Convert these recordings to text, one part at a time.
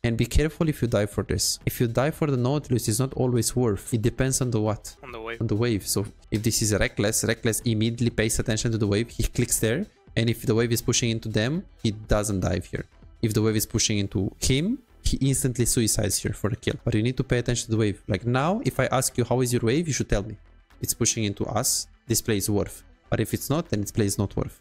And be careful if you die for this. If you die for the Nautilus, it's not always worth. It depends on the what? On the wave. On the wave. So if this is Reckless immediately pays attention to the wave. He clicks there. And if the wave is pushing into them, he doesn't dive here. If the wave is pushing into him, he instantly suicides here for the kill. But you need to pay attention to the wave. Like now, if I ask you how is your wave, you should tell me. It's pushing into us. This play is worth. But if it's not, then this play is not worth.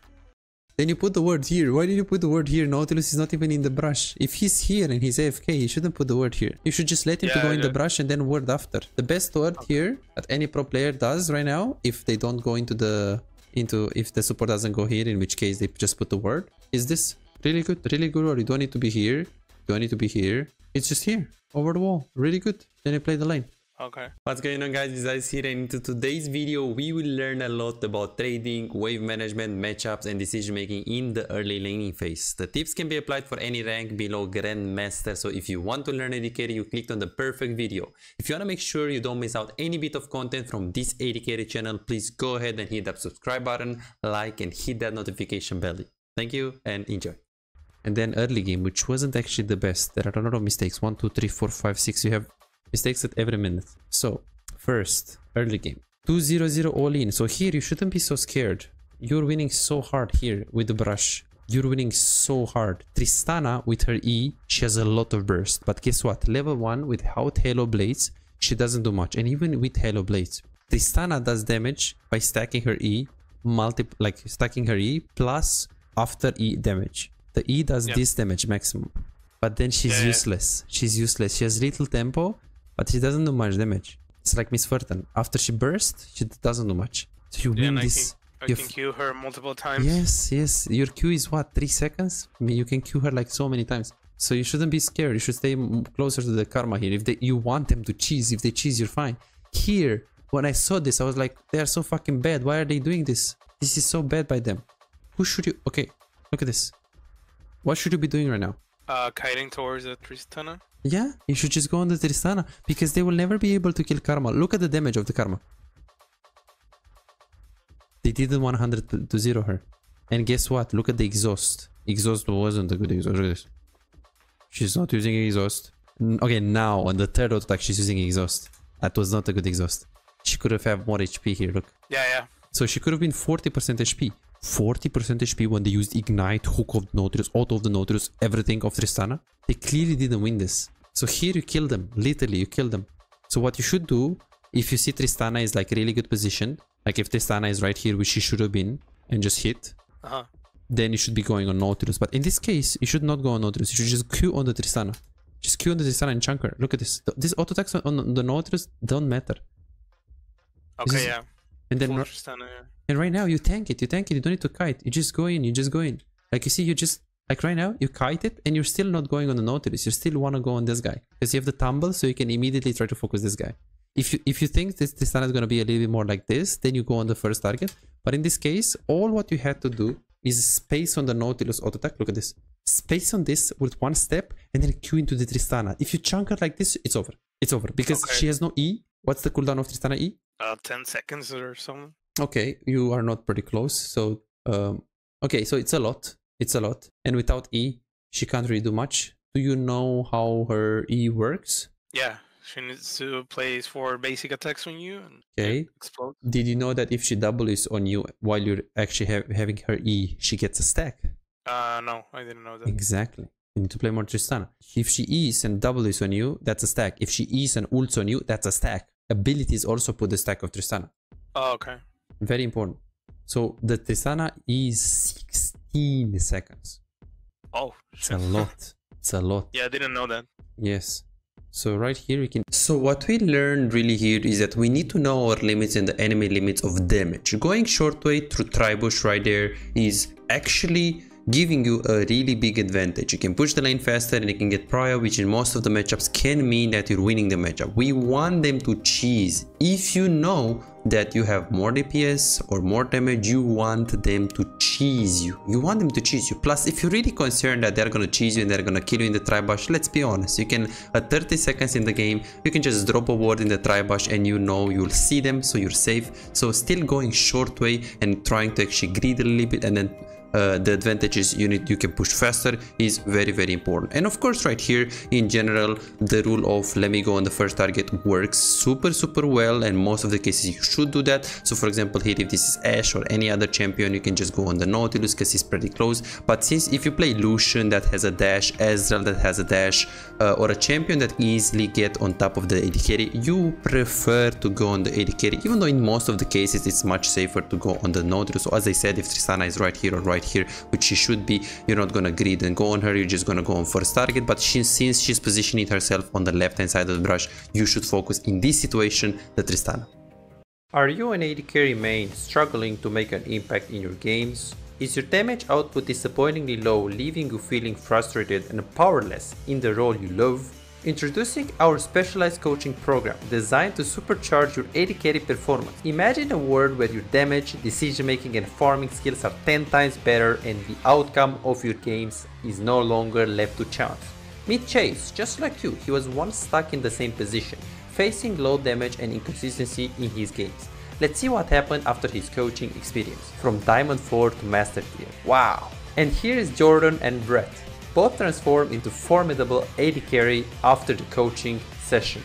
Then you put the word here. Why did you put the word here? Nautilus is not even in the brush. If he's here and he's AFK, you shouldn't put the word here. You should just let him to go in the brush and then word after. The best word here that any pro player does right now, if they don't go if the support doesn't go here, in which case they just put the word, is this. Really good word. You don't need to be here. You don't need to be here. It's just here, over the wall. Really good. Then you play the lane. Okay. What's going on, guys? It's Ice here, and in today's video we will learn a lot about trading, wave management, matchups and decision making in the early laning phase. The tips can be applied for any rank below Grandmaster, so if you want to learn AD carry, you clicked on the perfect video. If you want to make sure you don't miss out any bit of content from this AD carry channel, please go ahead and hit that subscribe button, like and hit that notification bell. Thank you and enjoy. And then early game, which wasn't actually the best. There are a lot of mistakes. 1, 2, 3, 4, 5, 6. You have mistakes at every minute. So first, early game, 2-0-0 all in. So here you shouldn't be so scared. You're winning so hard here with the brush. You're winning so hard. Tristana with her E, she has a lot of burst. But guess what? Level 1 without Halo Blades, she doesn't do much. And even with Halo Blades, Tristana does damage by stacking her E, stacking her E plus after E damage. The E does this damage maximum. But then she's useless. She's useless. She has little tempo, but she doesn't do much damage. It's like Miss Furton. After she bursts, she doesn't do much. So you win this. I can Q her multiple times. Yes. Your Q is what? 3 seconds? I mean, you can Q her like so many times. So you shouldn't be scared. You should stay closer to the karma here. If you want them to cheese, if they cheese, you're fine. Here, when I saw this, I was like, they are so fucking bad. Why are they doing this? This is so bad by them. Who should you... Okay, look at this. What should you be doing right now? Kiting towards the Tristana. Yeah, you should just go on the Tristana because they will never be able to kill Karma. Look at the damage of the Karma. They didn't 100 to 0 her. And guess what? Look at the exhaust. Exhaust wasn't a good exhaust. Look at this. She's not using exhaust. Okay, now on the third auto attack she's using exhaust. That was not a good exhaust. She could have had more HP here, look. Yeah. So she could have been 40% HP. 40% HP when they used Ignite, Hook of the Nautilus, Auto of the Nautilus, everything of Tristana. They clearly didn't win this. So here you kill them. Literally, you kill them. So what you should do, if you see Tristana is like really good position, like if Tristana is right here, which she should have been, and just hit, then you should be going on Nautilus. But in this case, you should not go on Nautilus. You should just Q on the Tristana. Just Q on the Tristana and chunk her. Look at this. This auto attacks on the Nautilus don't matter. Okay, yeah. And then and right now you tank it, you don't need to kite, you just go in. Like you see, you just like right now you kite it and you're still not going on the Nautilus, you still want to go on this guy because you have the tumble, so you can immediately try to focus this guy. If you think this stand is going to be a little bit more like this, then you go on the first target. But in this case, all what you had to do is space on the Nautilus auto attack. Look at this, space on this with one step and then Q into the Tristana. If you chunk her like this, it's over because she has no E. What's the cooldown of Tristana E? 10 seconds or something. Okay, you are not pretty close. So okay, so it's a lot. And without E, she can't really do much. Do you know how her E works? Yeah, she needs to place 4 basic attacks on you and explode. Did you know that if she W's on you while you're actually having her E, she gets a stack? No, I didn't know that. Exactly. You need to play more Tristana. If she E's and W's on you, that's a stack. If she E's and ults on you, that's a stack. Abilities also put the stack of Tristana. Oh, okay. Very important. So the Tristana is 16 seconds. Oh, it's a lot. It's a lot. Yeah, I didn't know that. Yes. So right here we can... So what we learned really here is that we need to know our limits and the enemy limits of damage. Going short way through Tribush right there is actually giving you a really big advantage. You can push the lane faster and you can get prior, which in most of the matchups can mean that you're winning the matchup. We want them to cheese. If you know that you have more DPS or more damage, you want them to cheese you. Plus, if you're really concerned that they're gonna cheese you and they're gonna kill you in the Tribush, let's be honest, you can at 30 seconds in the game, you can just drop a ward in the Tribush and you know you'll see them, so you're safe. So still going short way and trying to actually greed a little bit and then the advantages you can push faster is very important. And of course right here in general the rule of let me go on the first target works super well, and most of the cases you should do that. So for example here, if this is Ashe or any other champion, you can just go on the Nautilus because he's pretty close. But since if you play Lucian that has a dash, Ezreal that has a dash, or a champion that easily get on top of the AD carry, you prefer to go on the AD carry, even though in most of the cases it's much safer to go on the Nautilus. So as I said, if Tristana is right here or right here, which she should be, you're not gonna greed and go on her, you're just gonna go on first target. But since she's positioning herself on the left hand side of the brush, you should focus in this situation the Tristana. Are you an AD carry main struggling to make an impact in your games? Is your damage output disappointingly low, leaving you feeling frustrated and powerless in the role you love? Introducing our specialized coaching program designed to supercharge your AD carry performance. Imagine a world where your damage, decision making and farming skills are 10 times better and the outcome of your games is no longer left to chance. Meet Chase, just like you, he was once stuck in the same position, facing low damage and inconsistency in his games. Let's see what happened after his coaching experience, from Diamond 4 to Master Tier. Wow! And here is Jordan and Brett, both transformed into formidable AD carry after the coaching session.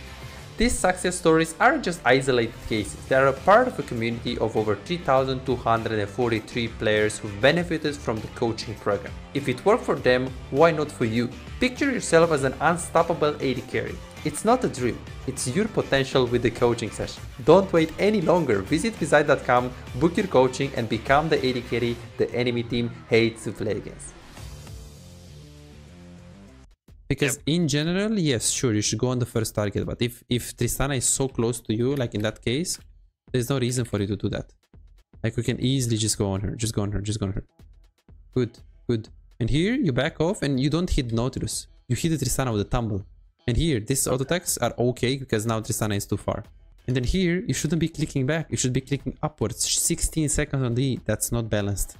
These success stories aren't just isolated cases, they are a part of a community of over 3,243 players who benefited from the coaching program. If it worked for them, why not for you? Picture yourself as an unstoppable AD carry. It's not a dream, it's your potential with the coaching session. Don't wait any longer, visit WEAKSIDE.com, book your coaching and become the AD carry the enemy team hates to play against. Because in general, yes, sure, you should go on the first target, but if Tristana is so close to you, like in that case, there's no reason for you to do that. Like we can easily just go on her, just go on her, just go on her. Good. And here you back off and you don't hit Nautilus. You hit the Tristana with a tumble. And here, these auto attacks are okay because now Tristana is too far. And then here, you shouldn't be clicking back, you should be clicking upwards. 16 seconds on the E, that's not balanced.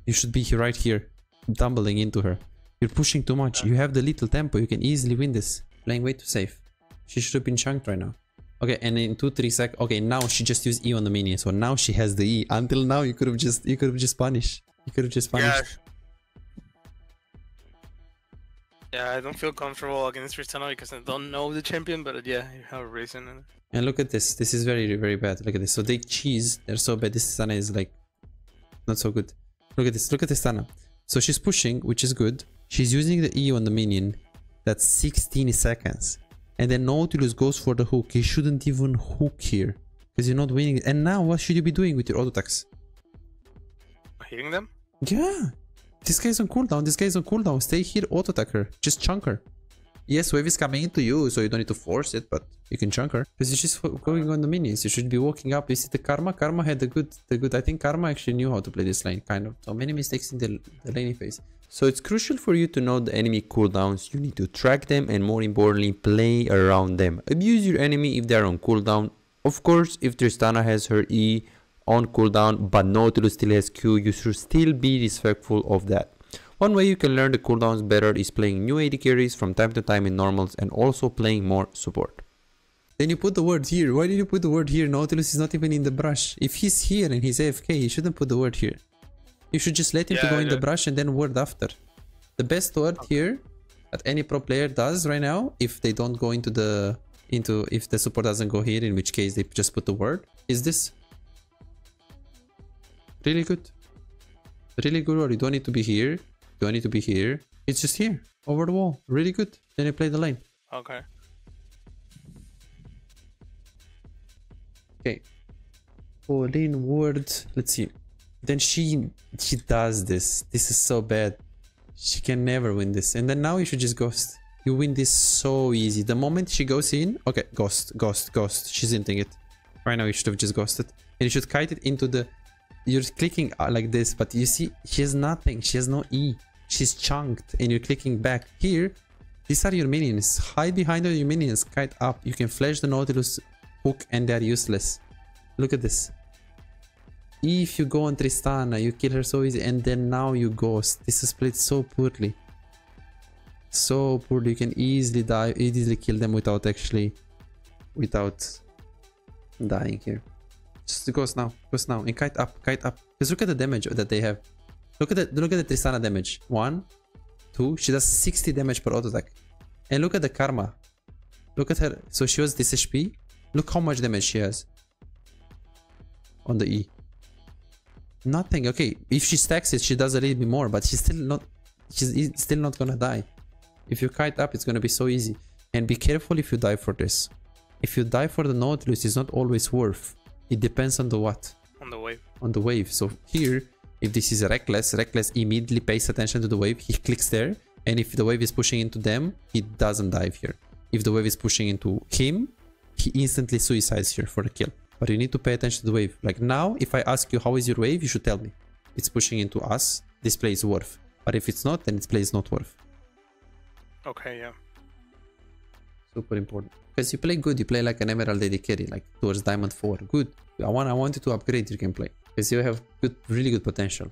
You should be right here, tumbling into her. You're pushing too much. You have the little tempo. You can easily win this. Playing way too safe. She should have been chunked right now. Okay, and in 2-3 seconds. Okay, now she just used E on the minion. So now she has the E. Until now, you could have just punished. You could have just punished. Yeah, I don't feel comfortable against Tristana because I don't know the champion. But yeah, you have a reason. And look at this. This is very bad. Look at this. So they cheese. They're so bad. This Tristana is like not so good. Look at this. Look at this Tristana. So she's pushing, which is good. She's using the E on the minion. That's 16 seconds. And then Nautilus goes for the hook. You shouldn't even hook here. Because you're not winning. And now what should you be doing with your auto attacks? Hitting them? Yeah. This guy's on cooldown. This guy's on cooldown. Stay here, auto attack her. Just chunk her. Yes, wave is coming into you, so you don't need to force it, but you can chunk her. Because you're just going on the minions. You should be walking up. You see the Karma? Karma had the good. I think Karma actually knew how to play this lane, kind of. So many mistakes in the laning phase. So it's crucial for you to know the enemy cooldowns. You need to track them and more importantly, play around them. Abuse your enemy if they're on cooldown. Of course, if Tristana has her E on cooldown, but Nautilus still has Q, you should still be respectful of that. One way you can learn the cooldowns better is playing new AD carries from time to time in normals and also playing more support. Then you put the word here. Why did you put the word here? Nautilus is not even in the brush. If he's here and he's AFK, you shouldn't put the word here. You should just let him to go in the brush and then word after. The best word here that any pro player does right now, if they don't go into the if the support doesn't go here, in which case they just put the word, is this. Really good. Really good word. You don't need to be here. You don't need to be here. It's just here. Over the wall. Really good. Then you play the lane. Okay. Okay. Pauline word. Let's see. Then she does this. This is so bad. She can never win this. And then now you should just ghost. You win this so easy. The moment she goes in, okay, ghost. She's hinting it. Right now you should have just ghosted. And you should kite it into the... You're clicking like this, but you see, she has nothing. She has no E. She's chunked and you're clicking back. Here, these are your minions. Hide behind your minions. Kite up. You can flash the Nautilus hook and they're useless. Look at this. If you go on Tristana, you kill her so easy, and then now you ghost. This is played so poorly. So poorly. You can easily die, easily kill them without dying here. Just ghost now, and kite up. Just look at the damage that they have. Look at the Tristana damage. 1, 2. She does 60 damage per auto attack. And look at the karma. Look at her. So she was this HP. Look how much damage she has on the E. Nothing. Okay, if she stacks it, she does a little bit more, but she's still not gonna die. If you kite up, it's gonna be so easy. And be careful if you die for this. If you die for the Nautilus, it's not always worth. It depends on the what? On the wave. On the wave. So here, if this is a Reckless immediately pays attention to the wave. He clicks there. And if the wave is pushing into them, he doesn't dive here. If the wave is pushing into him, he instantly suicides here for the kill. But you need to pay attention to the wave. Like now, if I ask you how is your wave, you should tell me. It's pushing into us. This play is worth. But if it's not, then this play is not worth. Okay, yeah. Super important. Because you play good, you play like an Emerald AD carry, like towards Diamond 4. Good. I want you to upgrade your gameplay. Because you have really good potential.